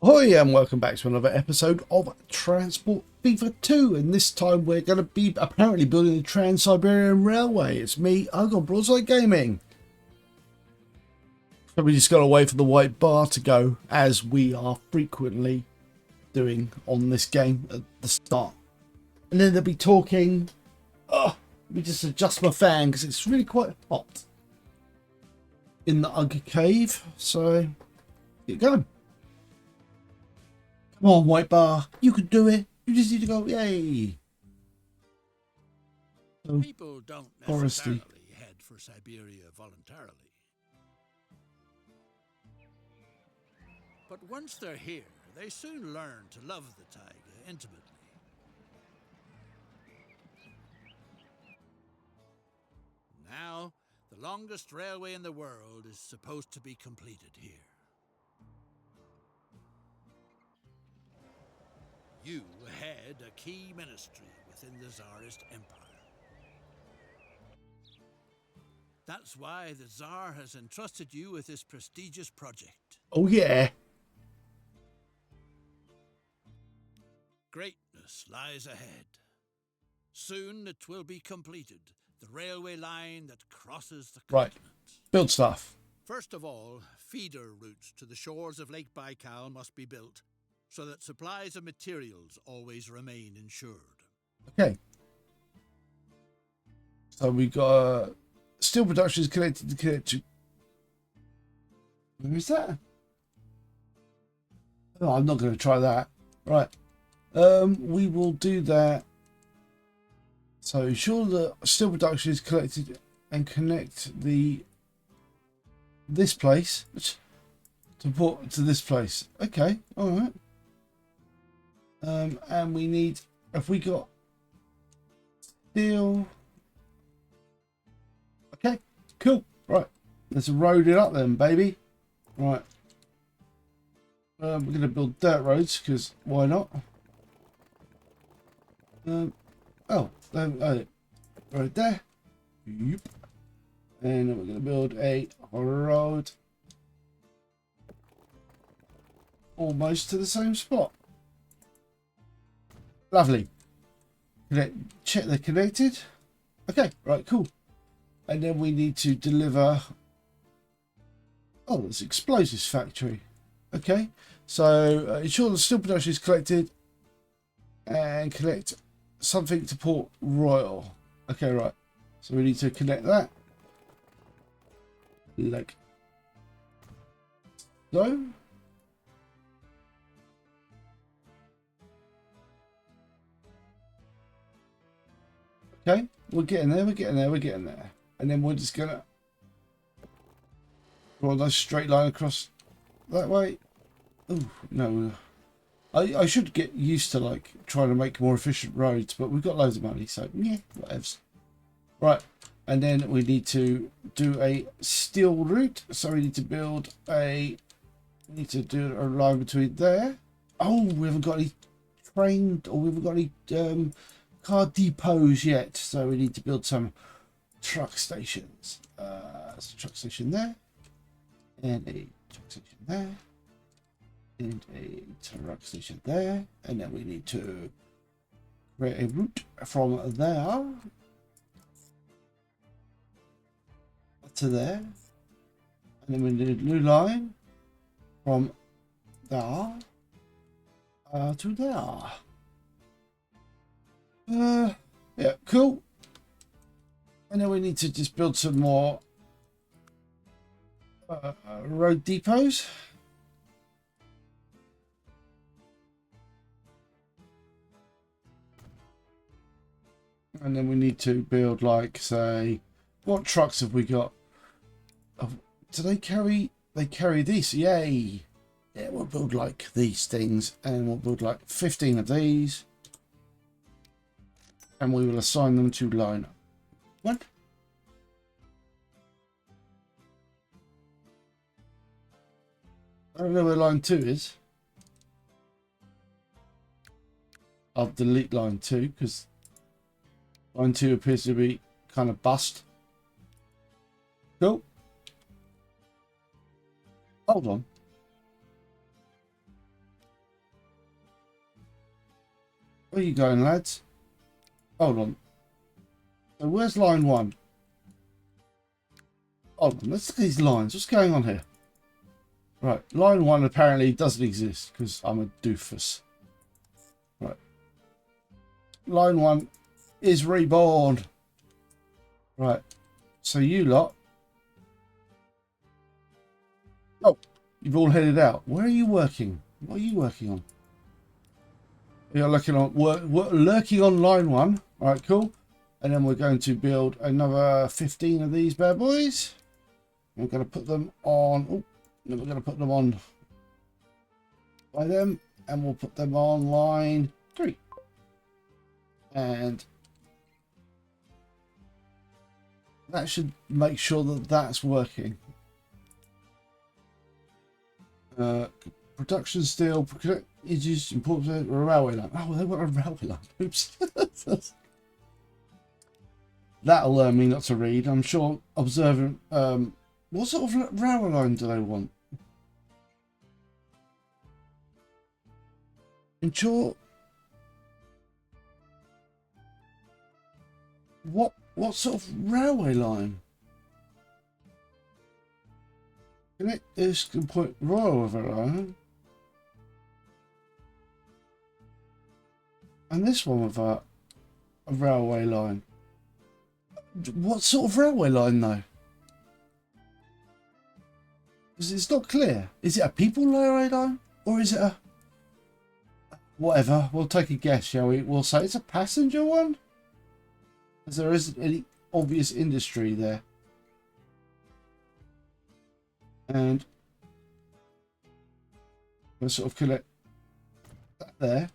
Hi and welcome back to another episode of Transport Fever 2, and this time we're going to be apparently building the Trans-Siberian Railway. It's me, Argon Broadside Gaming. So we just got to wait for the white bar to go, as we are frequently doing on this game at the start. And then they'll be talking. Oh, let me just adjust my fan because it's really quite hot in the Ugg Cave. So get going. Come on, white bar. You can do it. You just need to go. Yay. So, People don't foresty. necessarily head for Siberia voluntarily. But once they're here, they soon learn to love the taiga intimately. Now, the longest railway in the world is supposed to be completed here. You head a key ministry within the Tsarist Empire. That's why the Tsar has entrusted you with this prestigious project. Oh, yeah. Greatness lies ahead. Soon it will be completed, the railway line that crosses the Right. continent. Build stuff. First of all, feeder routes to the shores of Lake Baikal must be built, so that supplies of materials always remain insured. Okay. So we got steel production is connected to. Where is that? Oh, I'm not going to try that. Right. We will do that. So ensure that steel production is collected and connect this place to this place. Okay. All right. And we need, have we got steel? Okay, cool. Right, let's road it up then, baby. Right. We're going to build dirt roads because why not? Right there. Yep. And then we're going to build a road almost to the same spot. Lovely. Check they're connected. Okay, right, cool. And then we need to deliver. Oh, there's explosives factory. Okay, so ensure the steel production is collected and connect something to Port Royal. Okay, right. So we need to connect that. Like so. Okay, we're getting there, we're getting there, we're getting there. And then we're just gonna draw a nice straight line across that way. Oh, no. I should get used to like trying to make more efficient roads, but we've got loads of money, so yeah, whatevs. Right, and then we need to do a steel route. So we need to build a, we need to do a line between there. Oh, we haven't got any train, or we haven't got any car depots yet, so we need to build some truck stations. So truck station there, and a truck station there, and a truck station there, and then we need to create a route from there to there, and then we need a new line from there to there. Yeah, cool. And then we need to just build some more road depots. And then we need to build, like, say, what trucks have we got? Do they carry? They carry these. Yay! Yeah, we'll build like these things, and we'll build like 15 of these. And we will assign them to line. What? I don't know where line 2 is. I'll delete line 2 because line 2 appears to be kind of bust. Cool. Hold on. Where are you going, lads? Hold on. So where's line 1? Hold on, let's look at these lines. What's going on here? Right, line 1 apparently doesn't exist because I'm a doofus. Right. Line 1 is reborn. Right. So you lot. Oh, you've all headed out. Where are you working? What are you working on? You're looking on lurking on line 1. All right, cool. And then we're going to build another 15 of these bad boys. We're going to put them on. Oh, then we're going to put them on by them, and we'll put them on line 3. And that should make sure that that's working. Production steel is used important for a railway line. Oh, they want a railway line. Oops. That'll learn me not to read. I'm sure observant. What sort of railway line do they want? Ensure. What sort of railway line? Connect this point Royal River Line. And this one with a railway line. What sort of railway line though? Because it's not clear. Is it a people railway line? Or is it a... Whatever. We'll take a guess, shall we? We'll say it's a passenger one? Because there isn't any obvious industry there. And we'll sort of connect that there.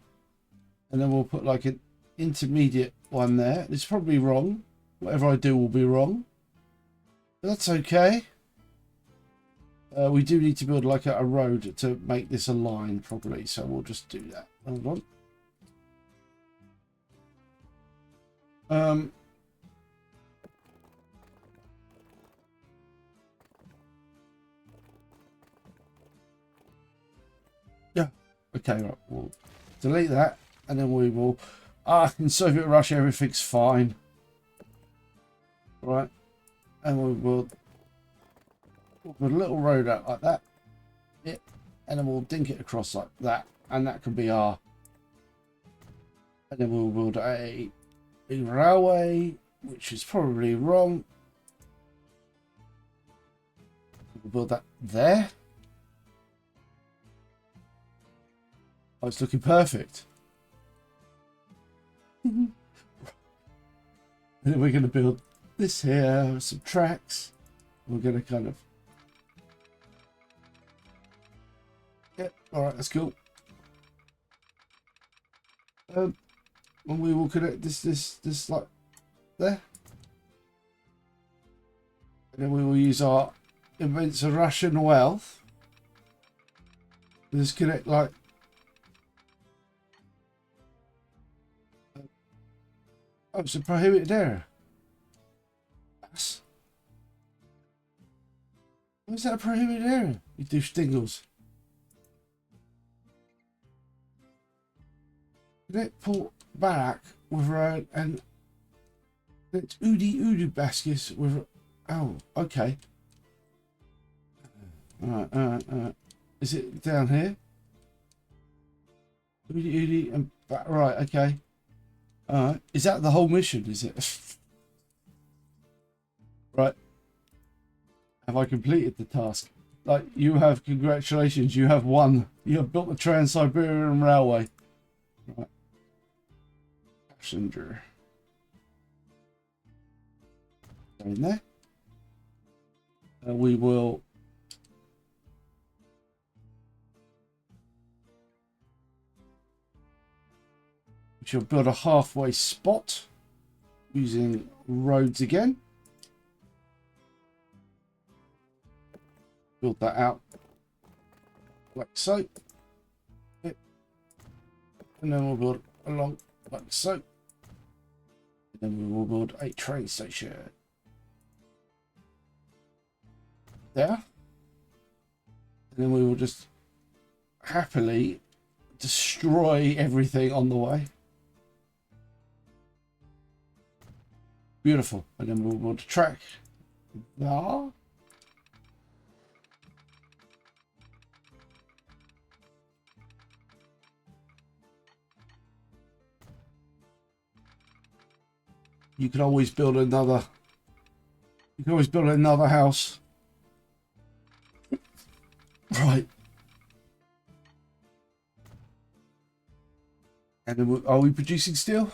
And then we'll put like an intermediate one there. It's probably wrong. Whatever I do will be wrong. But that's okay. We do need to build like a road to make this align properly. So we'll just do that. Hold on. Yeah. Okay, right. We'll delete that. And then we will... in Soviet Russia, everything's fine. Right. And we'll put a little road out like that. Yeah. And then we'll dink it across like that. And that can be our... And then we'll build a railway, which is probably wrong. We'll build that there. Oh, it's looking perfect. And then we're going to build this here, some tracks. We're going to kind of... Yeah, alright, that's cool. And we will connect this like there. And then we will use our immense Russian wealth. Just connect like... Oh, it's a prohibited area. What's that a prohibited area? You do stingles. Connect Port Barak with road and it's Udu baskets with... Oh, okay. Alright. Is it down here? Udi and... Right, okay. Alright. Is that the whole mission, is it? Right. Have I completed the task? Like, you have... Congratulations, you have won. You have built the Trans-Siberian Railway. Right. Passenger. In there. We will... We shall build a halfway spot using roads again. Build that out like so. Yep. And then we'll build along like so. And then we will build a train station. There. And then we will just happily destroy everything on the way. Beautiful. And then we'll build a track there. You can always build another. You can always build another house. Right. And then are we producing steel?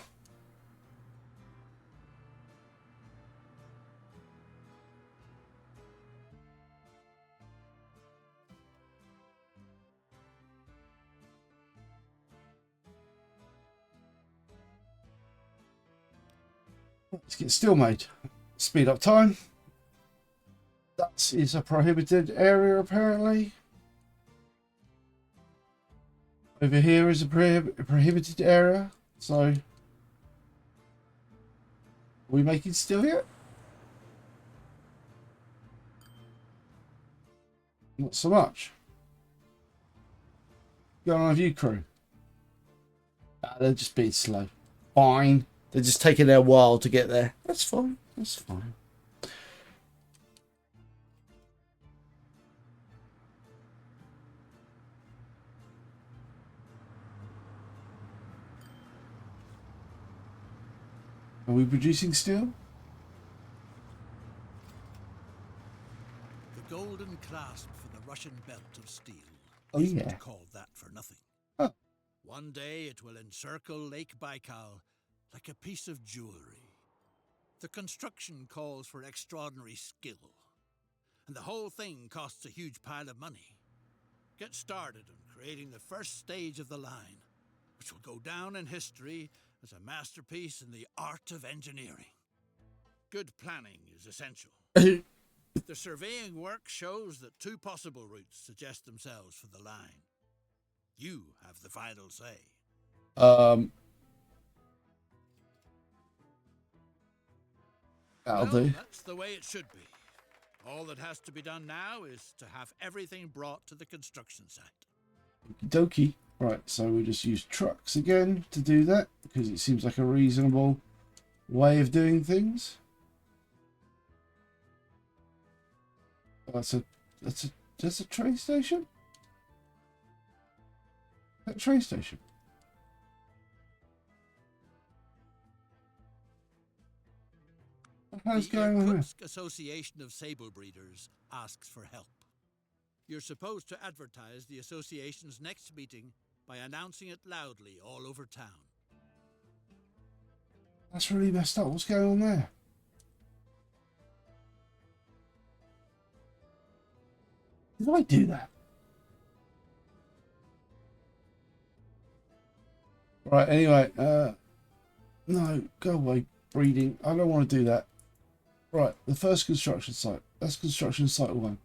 Let's get steel made. Speed up time. That is a prohibited area apparently. Over here is a prohibited area. So, are we making steel yet? Not so much. Go on a view crew. They're just being slow. Fine. They're just taking their while to get there. That's fine. That's fine. Are we producing steel? The golden clasp for the Russian belt of steel. Oh, isn't yeah. called that for nothing. Oh. One day it will encircle Lake Baikal like a piece of jewelry. The construction calls for extraordinary skill, and the whole thing costs a huge pile of money. Get started on creating the first stage of the line, which will go down in history as a masterpiece in the art of engineering. Good planning is essential. The surveying work shows that two possible routes suggest themselves for the line. You have the final say. That'll Well, do. that's the way it should be. All that has to be done now is to have everything brought to the construction site. Okie dokie. Right, so we just use trucks again to do that because it seems like a reasonable way of doing things. That's a train station? That train station. What the hell's going on here? Irkutsk Association of Sable Breeders asks for help. You're supposed to advertise the association's next meeting by announcing it loudly all over town. That's really messed up. What's going on there? Did I do that? Right, anyway, no, go away, breeding. I don't want to do that. Right, the first construction site. That's construction site 1.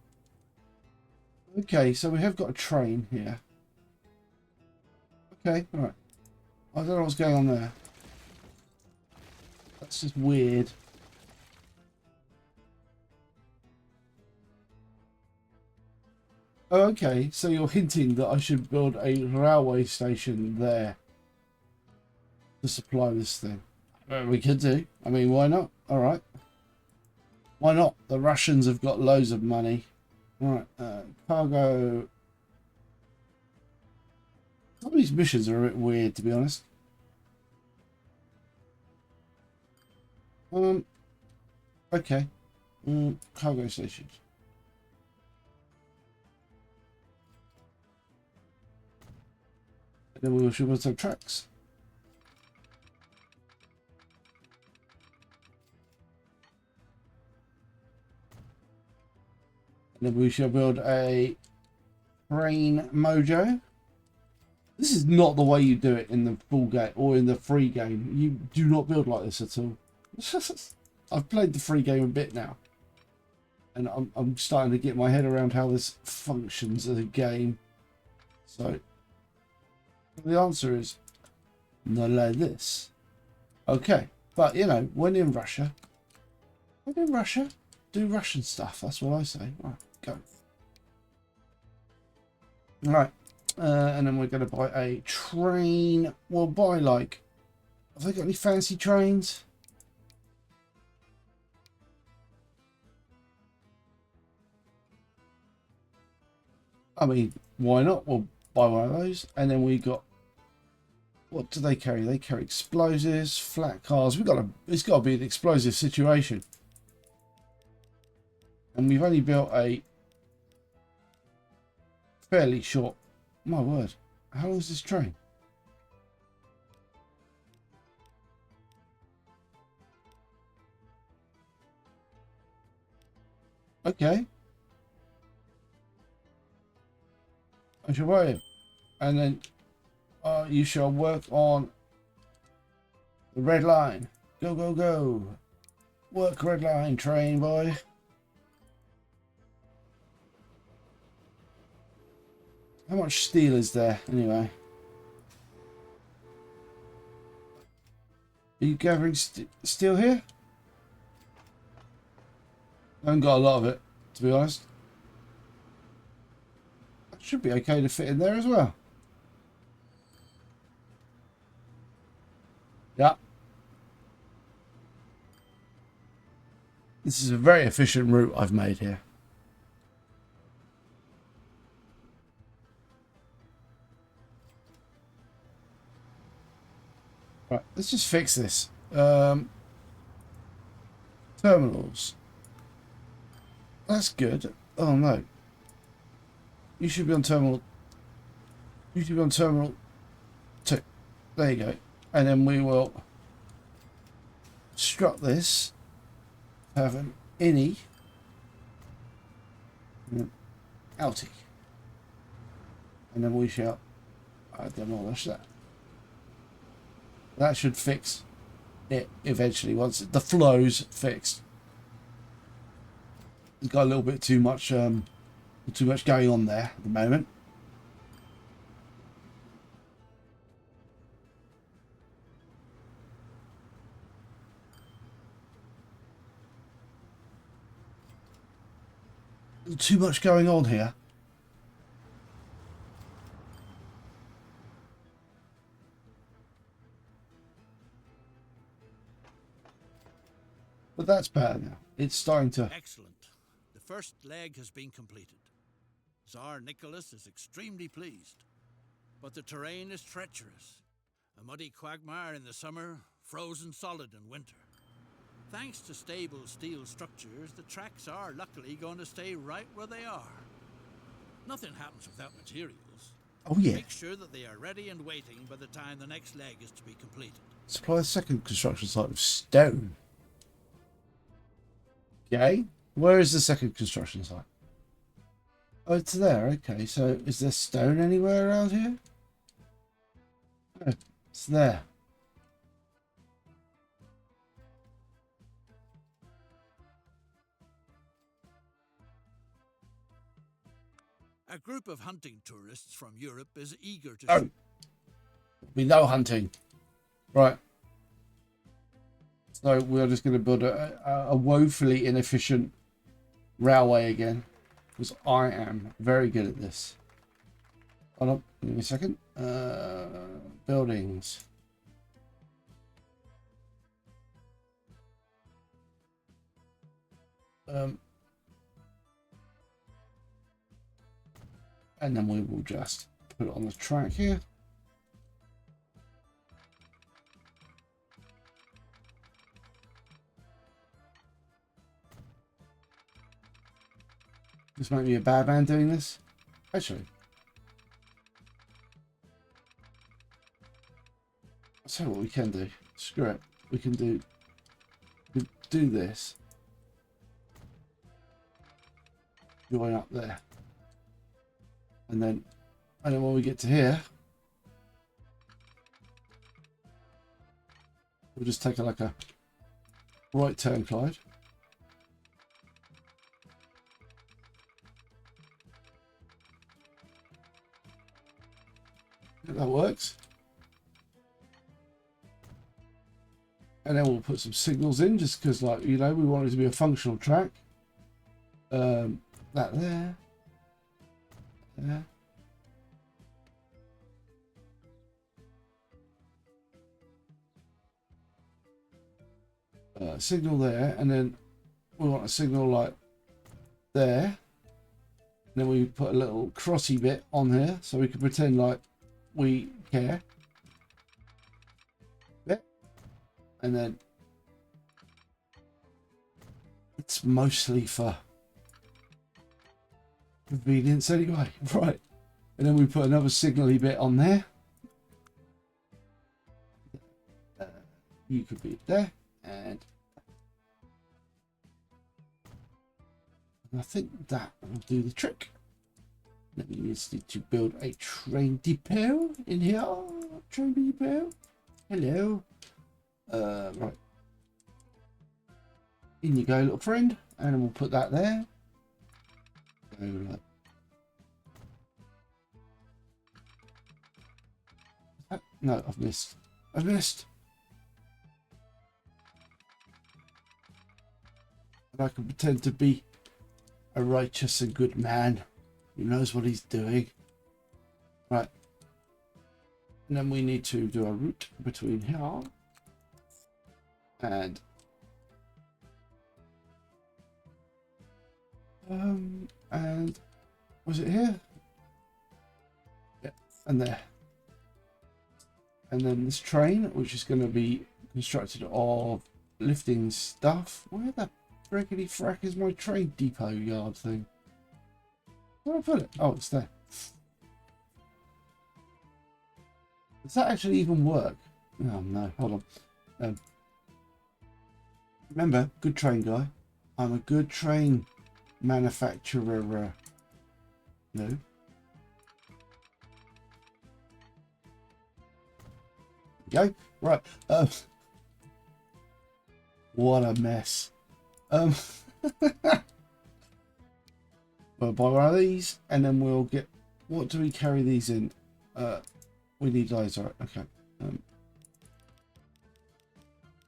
Okay, so we have got a train here. Okay, alright. I don't know what's going on there. That's just weird. Oh, okay, so you're hinting that I should build a railway station there to supply this thing. We could do. I mean, why not? Alright. Why not? The Russians have got loads of money. Right, cargo. Some of these missions are a bit weird, to be honest. Okay. Cargo stations. And then we should build some tracks. And then we shall build a train mojo. This is not the way you do it in the full game or in the free game. You do not build like this at all. I've played the free game a bit now, and I'm starting to get my head around how this functions as a game. So the answer is not like this. Okay, but you know, when in Russia, do Russian stuff. That's what I say. Right, go. Right. And then we're going to buy a train. We'll buy like... Have they got any fancy trains? I mean, why not? We'll buy one of those. And then we got, what do they carry? They carry explosives, flat cars. It's got to be an explosive situation. And we've only built a fairly short, my word, how long is this train? Okay. I shall wait. And then you shall work on the red line. Go, go, go. Work red line, train boy. How much steel is there anyway? Are you gathering steel here? I haven't got a lot of it, to be honest. That should be okay to fit in there as well. Yeah. This is a very efficient route I've made here. Right, let's just fix this. Terminals. That's good. Oh no. You should be on terminal. You should be on terminal 2. There you go. And then we will strut this. Have an innie. And an outie. And then we shall demolish that. That should fix it eventually once the flow's fixed. It's got a little bit too much going on there at the moment. Too much going on here. But that's better now. It's starting to... Excellent. The first leg has been completed. Tsar Nicholas is extremely pleased. But the terrain is treacherous. A muddy quagmire in the summer, frozen solid in winter. Thanks to stable steel structures, the tracks are luckily going to stay right where they are. Nothing happens without materials. Oh yeah. Make sure that they are ready and waiting by the time the next leg is to be completed. Supply the second construction site with stone. Okay. Where is the second construction site? Oh, it's there. Okay. So is there stone anywhere around here? No, it's there. A group of hunting tourists from Europe is eager to... Oh. We know hunting. Right. So we're just going to build a woefully inefficient railway again. Because I am very good at this. Hold on. Give me a second. Buildings. And then we will just put it on the track here. This might be a bad man doing this. Actually. I'll tell you what we can do. Screw it. We can do this. Going up there. And then when we get to here, we'll just take like a right turn, Clyde. That works. And then we'll put some signals in just because, like, you know, we want it to be a functional track. That there. There. Signal there, and then we want a signal like there. And then we put a little crossy bit on here so we can pretend like we care. Bit. And then it's mostly for convenience anyway. Right. And then we put another signally bit on there. You could be there. And I think that will do the trick. Then we just need to build a train depot in here. Train depot. Hello. Right. In you go, little friend. And then we'll put that there. Go like. No, I've missed. I've missed. And I can pretend to be a righteous and good man who knows what he's doing. Right. And then we need to do a route between here and was it here? Yeah, and there. And then this train, which is going to be constructed of lifting stuff. Where the frickety frack is my train depot yard thing? Where did I put it? Oh, it's there. Does that actually even work? Oh no, hold on. Remember, good train guy. I'm a good train manufacturer. No. Go. Right. What a mess. We'll buy one of these and then we'll get, what do we carry these in? We need those, right? Okay.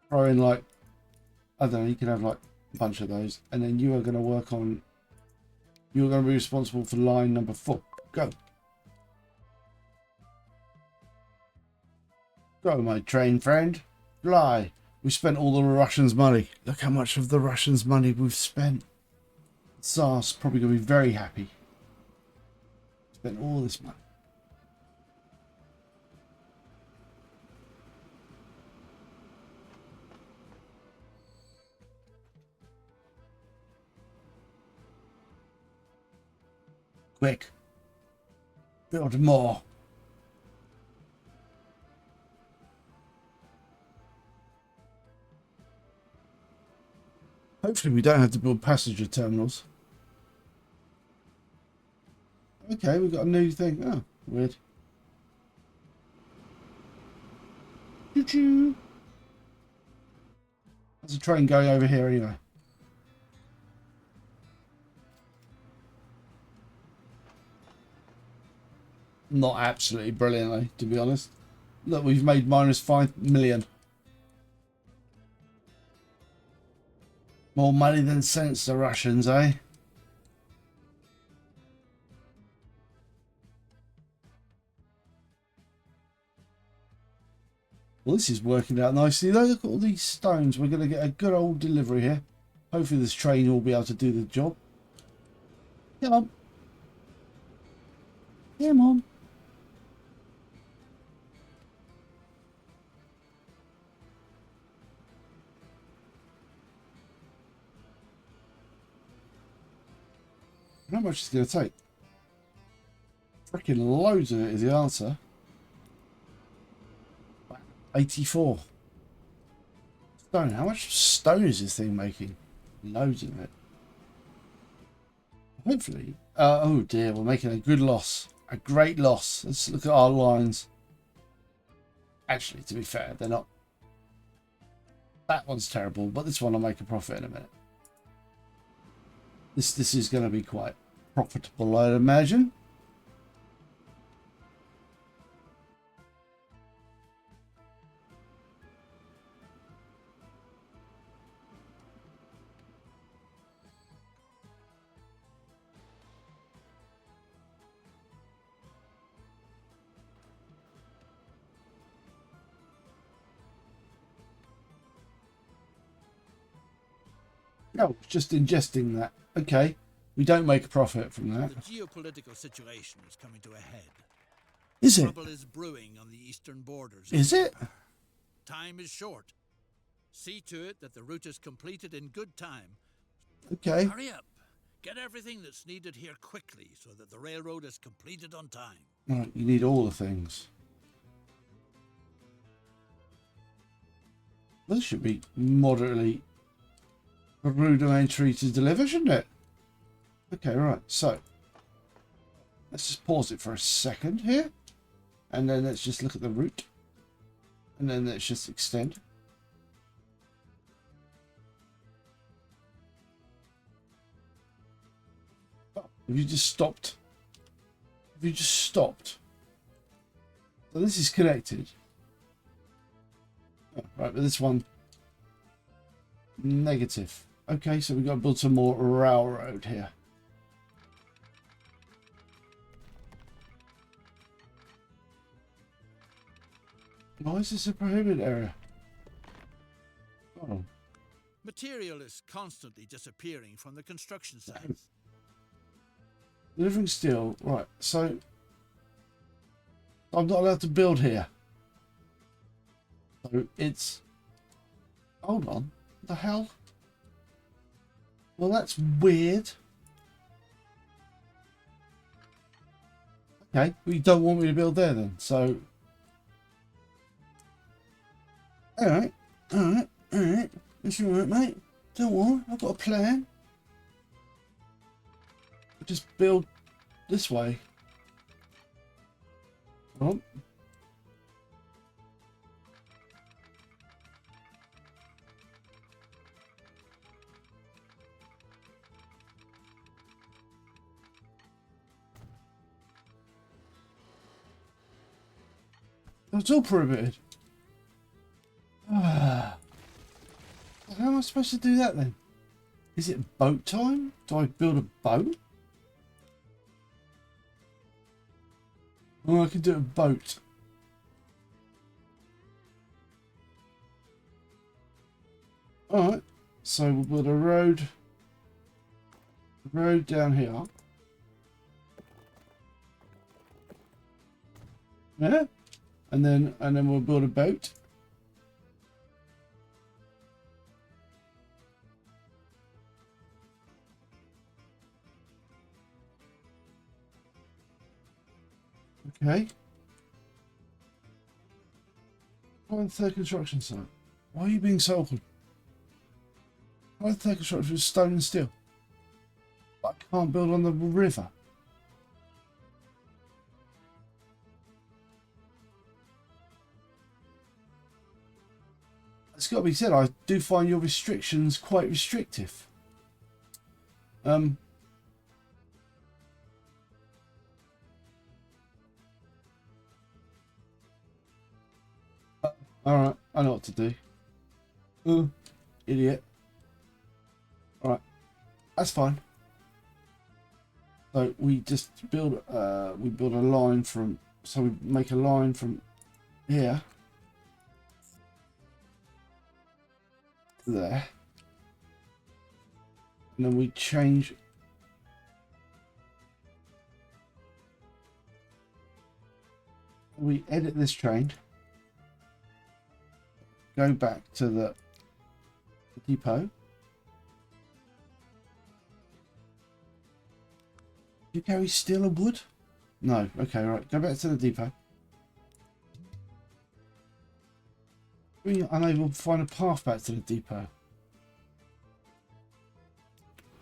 Throw in like, I don't know, you can have like a bunch of those, and then you are going to work on, you're going to be responsible for line number 4. Go. Go, my train friend. Fly. We spent all the Russians' money. Look how much of the Russians' money we've spent. Tsar's probably going to be very happy. Spent all this money. Quick. Build more. Hopefully we don't have to build passenger terminals. Okay, we've got a new thing. Oh, weird. Choo-choo. There's a train going over here anyway. Not absolutely brilliantly, to be honest. Look, we've made minus 5 million. More money than sense, the Russians, eh? Well, this is working out nicely. Look at all these stones. We're going to get a good old delivery here. Hopefully this train will be able to do the job. Come on. Come on. How much is it going to take? Freaking loads of it is the answer. 84. Stone. How much stone is this thing making? Loads of it. Hopefully. Oh dear, we're making a good loss. A great loss. Let's look at our lines. Actually, to be fair, they're not. That one's terrible, but this one will make a profit in a minute. This is going to be quite profitable, I'd imagine. No, just ingesting that. Okay. We don't make a profit from that. The geopolitical situation is coming to a head. Is it? Trouble is brewing on the eastern borders. Is it? Time is short. See to it that the route is completed in good time. Okay. Hurry up. Get everything that's needed here quickly so that the railroad is completed on time. Right, you need all the things. This should be moderately rudimentary to deliver, shouldn't it? Okay, right, so let's just pause it for a second here. And then let's just look at the route. And then let's just extend. Oh, have you just stopped? Have you just stopped? So this is connected. Oh, right, but this one negative. Okay, so we've got to build some more railroad here. Why is this a prohibited area? Oh. Material is constantly disappearing from the construction sites. Delivering steel. Right, so I'm not allowed to build here. So it's... Hold on. What the hell? Well, that's weird. Okay, well, you don't want me to build there then, so... Alright, alright, alright. That's alright, mate. Don't worry, I've got a plan. Just build this way. Oh. It's all prohibited. How am I supposed to do that then? Is it boat time? Do I build a boat? Oh, I can do a boat. Alright, so we'll build a road. Road down here. Yeah? And then we'll build a boat. Okay. Find the third construction site. Why are you being so awkward? Find the third construction with stone and steel. But I can't build on the river. It's got to be said, I do find your restrictions quite restrictive. Alright, I know what to do. Idiot. Alright, that's fine. So we just build a line from, so we make a line from here to there. And then we change we edit this train. Go back to the depot. Do you carry steel and wood? No. Okay, right. Go back to the depot. We're unable to find a path back to the depot.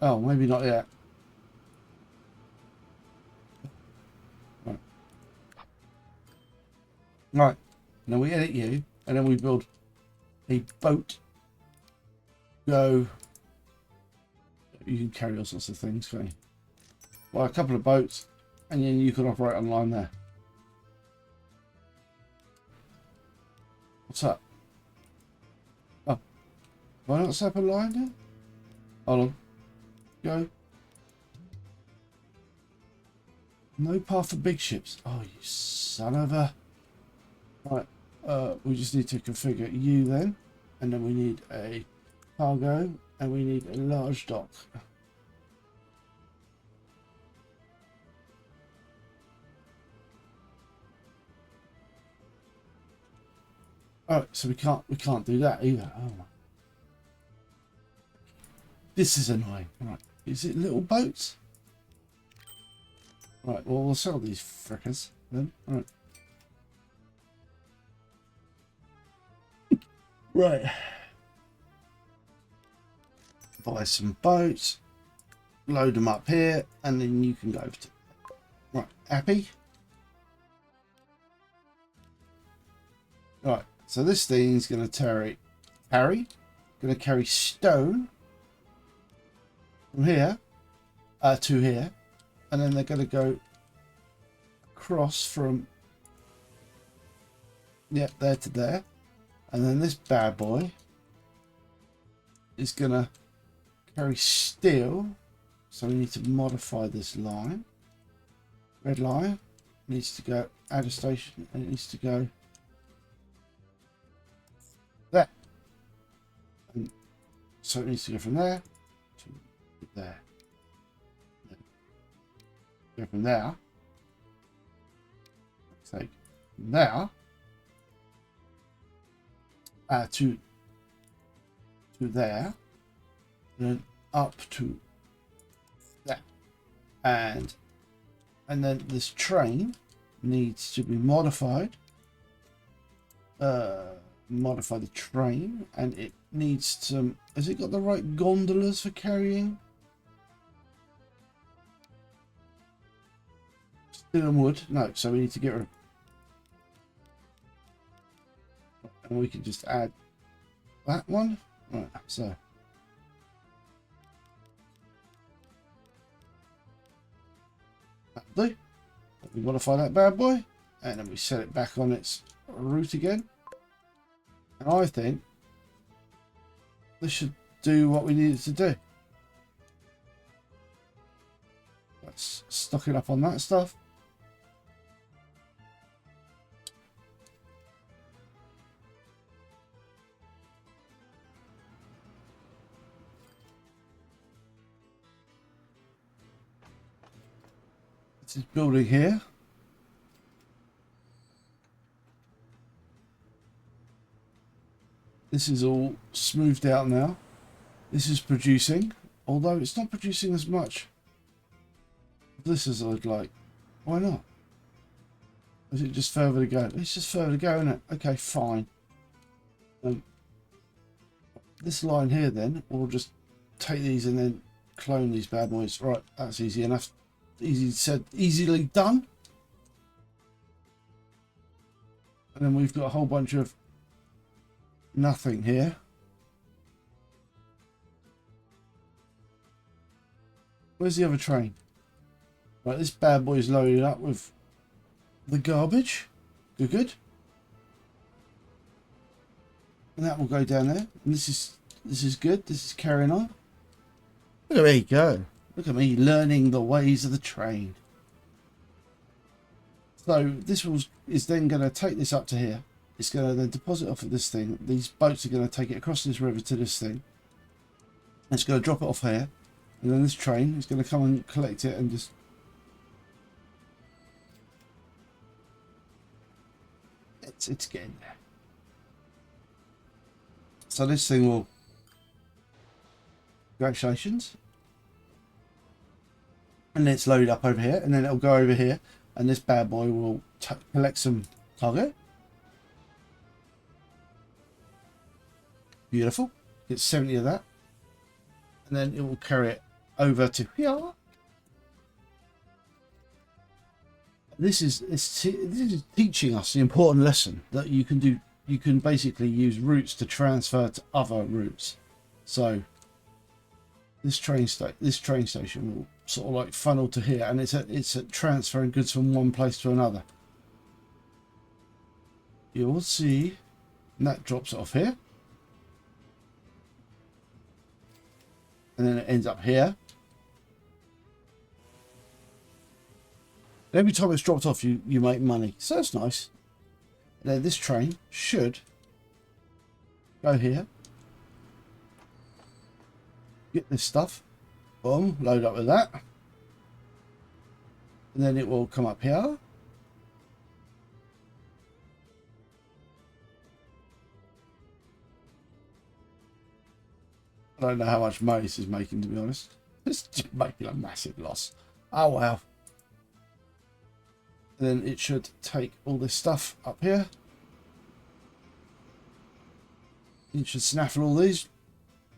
Oh, maybe not yet. Right. Right. Now we edit you, and then we build a boat. Go. You can carry all sorts of things, can't you? Well, a couple of boats, and then you can operate online there. What's up? Oh, why not set up a line there? Hold on. Go. No path for big ships. Oh, you son of a... Right. We just need to configure you then, and then we need a cargo, and we need a large dock. All right, so we can't do that either. Oh my. This is annoying. Right, is it little boats? Right, well we'll sell these frickers then. All right. Right. Buy some boats, load them up here, and then you can go to. Right, happy? Right, so this thing's going to going to carry stone from here to here, and then they're going to go across from there to there, and then this bad boy is going to carry steel, so we need to modify this line. Red line needs to go add a station, and it needs to go there. And so it needs to go from there to there. Go from there. Take from there to there, and then up to there, and then this train needs to be modified. Modify the train, and it needs some. Has it got the right gondolas for carrying steel and wood? No, so we need to get rid of. And we can just add that one. Right, so that'll do. We modify that bad boy, and then we set it back on its route again. And I think this should do what we needed to do. Let's stock it up on that stuff. This is building here. This is all smoothed out now. This is producing, although it's not producing as much this as I'd like. Why not? Is it just further to go? It's just further to go, isn't it? Okay, fine. This line here then, we'll just take these and then clone these bad boys. Right, that's easy enough. Easy said, easily done. And then we've got a whole bunch of nothing here. Where's the other train? Right, this bad boy is loaded up with the garbage. Good. And that will go down there. And this is good. This is carrying on. Look at me go. Look at me learning the ways of the train. So this is then going to take this up to here. It's going to then deposit off of this thing. These boats are going to take it across this river to this thing. It's going to drop it off here. And then this train is going to come and collect it and just... It's getting there. So this thing will... Congratulations. And then it's loaded up over here. And then it'll go over here. And this bad boy will collect some cargo. Beautiful. Get 70 of that. And then it will carry it over to here. This is teaching us the important lesson that you can basically use routes to transfer to other routes. So this train station will sort of like funnel to here, and it's a transferring goods from one place to another. You'll see, and that drops it off here. And then it ends up here. And every time it's dropped off, you make money. So that's nice. And then this train should go here. Get this stuff. Boom. Load up with that. And then it will come up here. I don't know how much money this is making, to be honest. It's just making a massive loss. Oh, wow. And then it should take all this stuff up here. It should snaffle all these.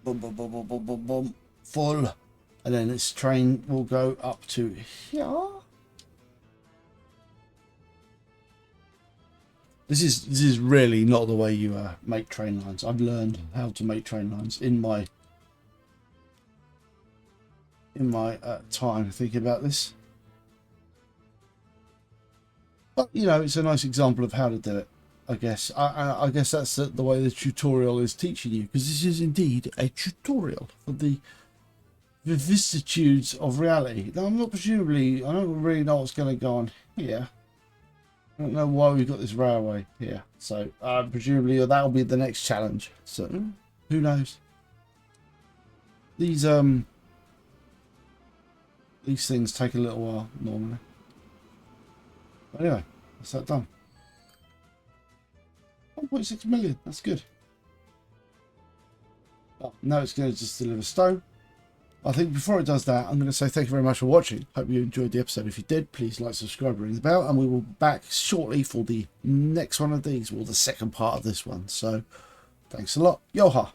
Boom, boom, boom, boom, boom, boom, boom. Full. And then this train will go up to here. This is really not the way you make train lines. I've learned how to make train lines in my time thinking about this. But you know, it's a nice example of how to do it. I guess I guess that's the way the tutorial is teaching you, because this is indeed a tutorial for the vicissitudes of reality. Now, I don't really know what's going to go on here. I don't know why we've got this railway here. So presumably that'll be the next challenge. So who knows? These things take a little while normally. But anyway, that's that done. 1.6 million, that's good. Oh, now it's going to just deliver stone. I think before it does that, I'm going to say thank you very much for watching. Hope you enjoyed the episode. If you did, please like, subscribe, ring the bell, and we will be back shortly for the next one of these, or the second part of this one. So, thanks a lot. Yoha!